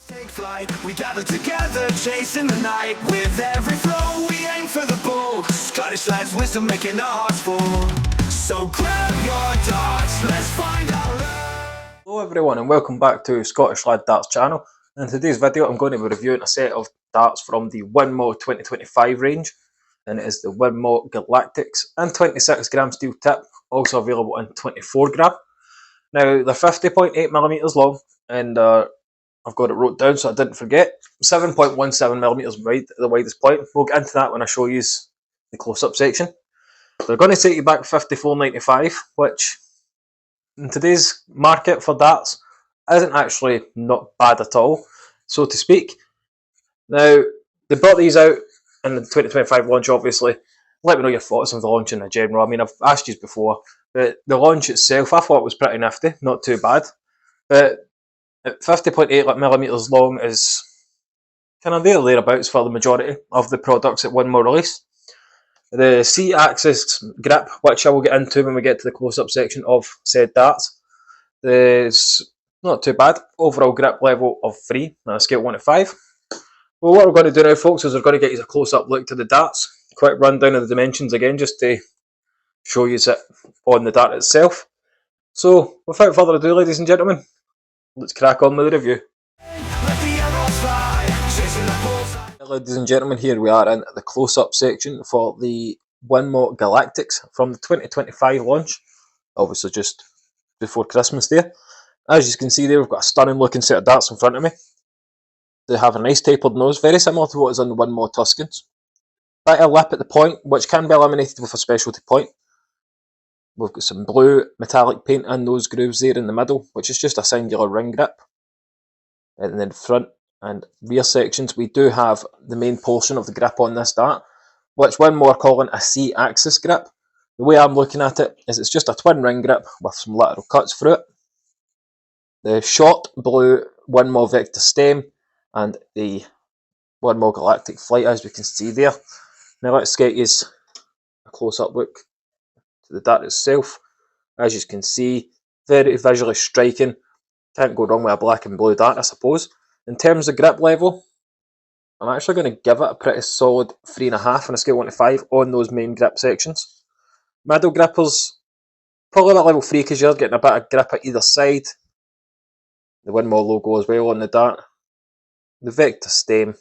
Take flight, we gather together, chasing the night. With every flow, we aim for the bull. Scottish lads, wisdom making our hearts full. So grab your darts, let's find our love. Hello everyone and welcome back to Scottish Lad Darts channel. In today's video I'm going to be reviewing a set of darts from the Winmau 2025 range, and it is the Winmau Galactics and 26g steel tip, also available in 24g. Now they're 50.8mm long, and I've got it wrote down so I didn't forget. 7.17mm wide at the widest point. We'll get into that when I show you the close-up section. They're going to take you back $54.95, which in today's market for darts isn't actually not bad at all, so to speak. Now, they brought these out in the 2025 launch, obviously. Let me know your thoughts on the launch in general. I mean, I've asked you before, but the launch itself I thought was pretty nifty, not too bad. But at 50.8mm long is kind of thereabouts for the majority of the products that Winmau release. The C-axis grip, which I will get into when we get to the close-up section of said darts, is not too bad. Overall grip level of 3 on a scale of 1 to 5. Well, what we're going to do now, folks, is we're going to get you a close-up look to the darts. Quick rundown of the dimensions again, just to show you it on the dart itself. So, without further ado, ladies and gentlemen, let's crack on with the review. Ladies and gentlemen, here we are in the close-up section for the Winmau Galactics from the 2025 launch, obviously just before Christmas there. As you can see there, we've got a stunning looking set of darts in front of me. They have a nice tapered nose, very similar to what is on the Winmau Tuscans. Bit of lip at the point, which can be eliminated with a specialty point. We've got some blue metallic paint in those grooves there in the middle, which is just a singular ring grip. And then front and rear sections, we do have the main portion of the grip on this dart, which Winmau are calling a C-axis grip. The way I'm looking at it is it's just a twin ring grip with some lateral cuts through it. The short blue Winmau Vector stem and the Winmau Galactic flight, as we can see there. Now let's get you a close-up look to the dart itself. As you can see, very visually striking. Can't go wrong with a black and blue dart, I suppose. In terms of grip level, I'm actually going to give it a pretty solid 3.5 on a scale of 1 to 5 on those main grip sections. Middle grippers, probably at level 3 because you're getting a bit of grip at either side. The Winmau logo as well on the dart. The Vector stem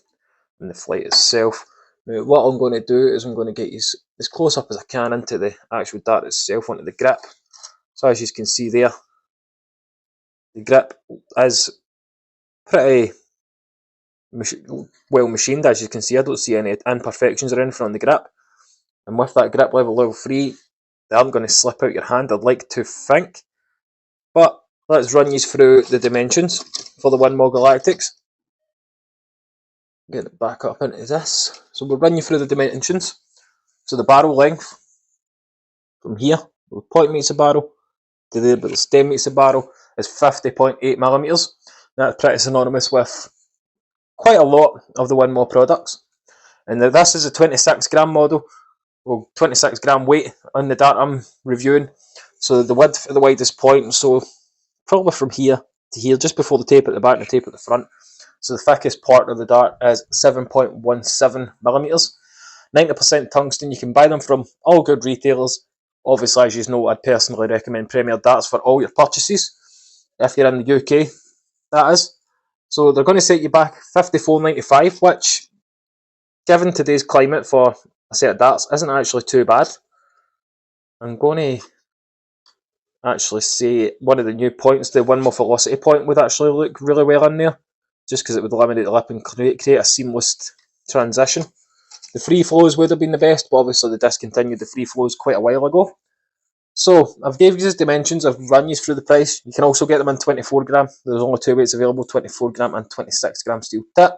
and the flight itself. Now what I'm going to do is I'm going to get you as close up as I can into the actual dart itself, onto the grip. So as you can see there, the grip is pretty well machined, as you can see. I don't see any imperfections or anything on the grip. And with that grip level 3, they aren't going to slip out your hand, I'd like to think. But let's run you through the dimensions for the Winmau Galactics. Get it back up into this. So we'll run you through the dimensions. So the barrel length, from here, where the point meets the barrel, to there where the stem meets the barrel, is 50.8mm. That's pretty synonymous with quite a lot of the Winmau products. And now this is a 26g model, well 26g weight on the dart I'm reviewing. So the width at the widest point, so probably from here to here, just before the tape at the back and the tape at the front. So the thickest part of the dart is 7.17mm. 90% tungsten. You can buy them from all good retailers. Obviously, as you know, I'd personally recommend Premier Darts for all your purchases, if you're in the UK, that is. So they're going to set you back $54.95, which, given today's climate for a set of darts, isn't actually too bad. I'm going to actually say one of the new points, the Winmau Velocity point, would actually look really well in there, just because it would eliminate the lip and create a seamless transition. The free flows would have been the best, but obviously they discontinued the free flows quite a while ago. So I've gave you these dimensions, I've run you through the price. You can also get them in 24g. There's only two weights available, 24g and 26g steel tip.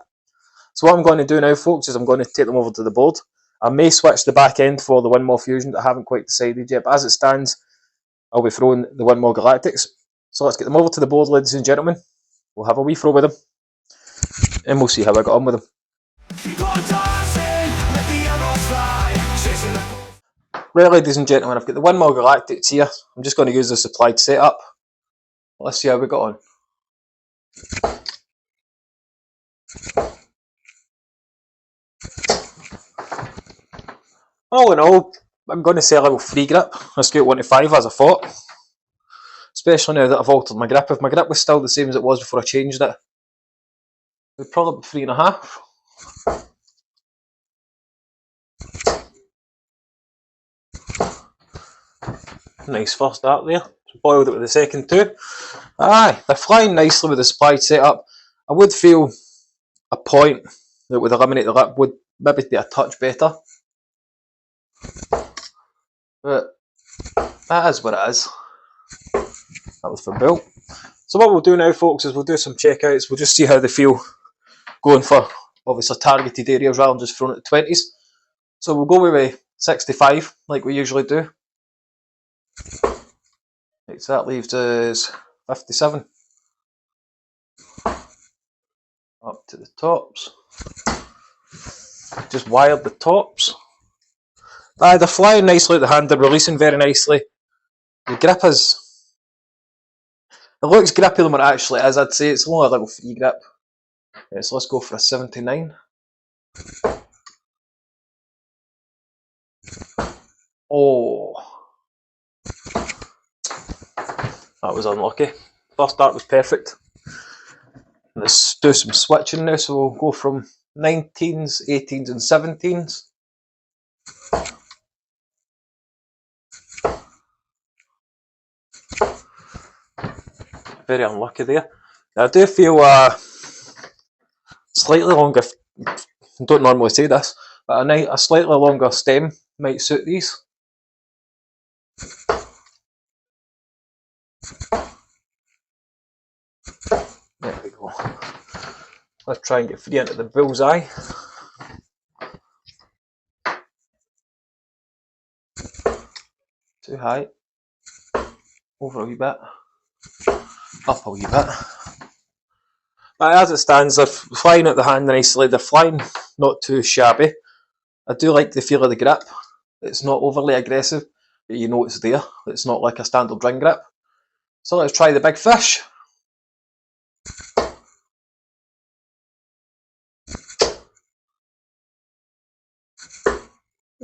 So what I'm going to do now, folks, is I'm going to take them over to the board. I may switch the back end for the Winmau Fusion, I haven't quite decided yet, but as it stands, I'll be throwing the Winmau Galactics. So let's get them over to the board, ladies and gentlemen. We'll have a wee throw with them, and we'll see how I got on with them. Right, ladies and gentlemen, I've got the Winmau Galactics here. I'm just going to use the supplied setup. Let's see how we got on. All in all, I'm going to say a level 3 grip. I scale 1 to 5 as I thought. Especially now that I've altered my grip. If my grip was still the same as it was before I changed it, it'd probably be 3.5. Nice first dart there. Boiled it with the second two. Aye, they're flying nicely with the supply setup. I would feel a point that would eliminate the lip would maybe be a touch better. But that is what it is. That was for built. So what we'll do now, folks, is we'll do some checkouts. We'll just see how they feel going for obviously targeted areas rather than just throwing at the 20s. So we'll go with 65 like we usually do. Right, so that leaves us 57. Up to the tops. Just wired the tops. Aye, they're flying nicely at the hand, they're releasing very nicely. The grip is... It looks grippier than what it actually is, I'd say. It's only a level 3 grip. Yeah, so let's go for a 79. Oh. That was unlucky. First dart was perfect. Let's do some switching now, so we'll go from 19s, 18s and 17s. Very unlucky there. I do feel slightly longer, I don't normally say this, but a slightly longer stem might suit these. There we go. Let's try and get free into the bullseye. Too high. Over a wee bit. Up a wee bit. But as it stands, they're flying out the hand nicely. They're flying not too shabby. I do like the feel of the grip. It's not overly aggressive, but you know it's there. It's not like a standard ring grip. So let's try the big fish.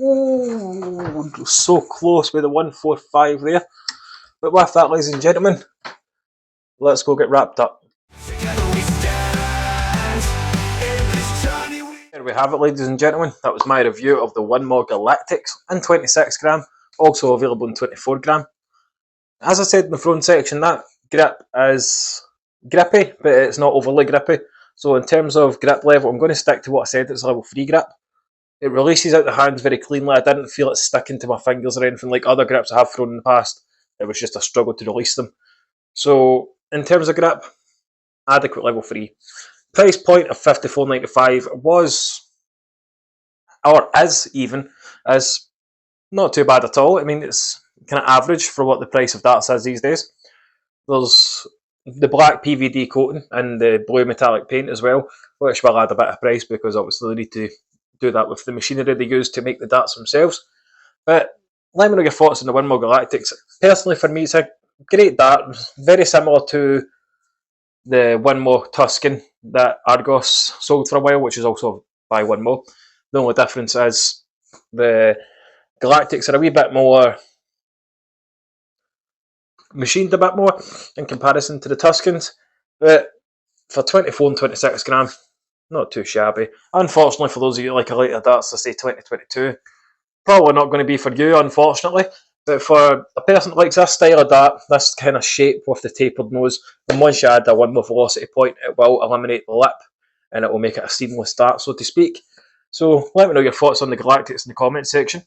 Oh, so close with the 145 there. But with that, ladies and gentlemen, let's go get wrapped up. There we have it, ladies and gentlemen. That was my review of the Winmau Galactics in 26 gram, also available in 24 gram. As I said in the front section, that grip is grippy, but it's not overly grippy. So in terms of grip level, I'm going to stick to what I said, it's a level 3 grip. It releases out the hands very cleanly. I didn't feel it sticking to my fingers or anything like other grips I have thrown in the past. It was just a struggle to release them. So in terms of grip, adequate level 3. Price point of $54.95 was, or is even, is not too bad at all. I mean, it's kind of average for what the price of darts is these days. There's the black PVD coating and the blue metallic paint as well, which will add a bit of price because obviously they need to do that with the machinery they use to make the darts themselves. But let me know your thoughts on the Winmau Galactics. Personally, for me, it's a great dart, very similar to the Winmau Tuscan that Argos sold for a while, which is also by Winmau. The only difference is the Galactics are a wee bit more machined a bit more in comparison to the Tuscans, but for 24 and 26 gram, not too shabby. Unfortunately, for those of you who like a lighter darts, I say 2022, probably not going to be for you, unfortunately. But for a person that likes this style of dart, this kind of shape with the tapered nose, and once you add a Winmau velocity point, it will eliminate the lip, and it will make it a seamless dart, so to speak. So let me know your thoughts on the Galactics in the comment section.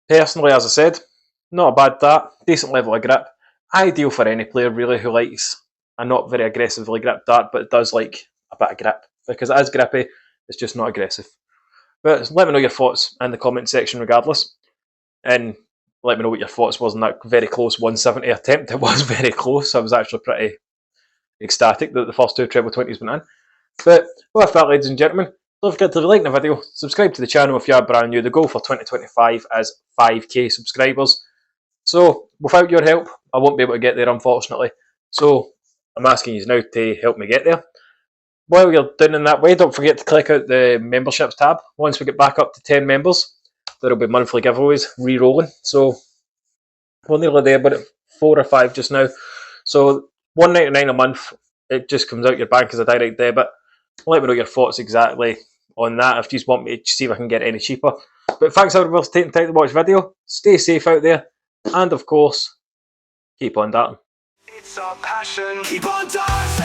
Personally, as I said, not a bad dart, decent level of grip, ideal for any player really who likes a not very aggressively gripped dart, but it does like a bit of grip, because it is grippy, it's just not aggressive. But let me know your thoughts in the comment section regardless, and let me know what your thoughts was on that very close 170 attempt. It was very close. I was actually pretty ecstatic that the first two treble 20s went in. But with that, ladies and gentlemen, don't forget to like the video, subscribe to the channel if you are brand new. The goal for 2025 is 5k subscribers. So without your help, I won't be able to get there, unfortunately. So I'm asking you now to help me get there. while you're doing in that way, don't forget to click out the memberships tab. Once we get back up to 10 members, there'll be monthly giveaways re-rolling. So we're nearly there, but at 4 or 5 just now. So $1.99 a month, it just comes out your bank as a direct debit. Let me know your thoughts exactly on that if you just want me to see if I can get it any cheaper. But thanks everyone for taking time to watch the video. Stay safe out there, and of course, keep on darting. It's our passion. Keep on dancing.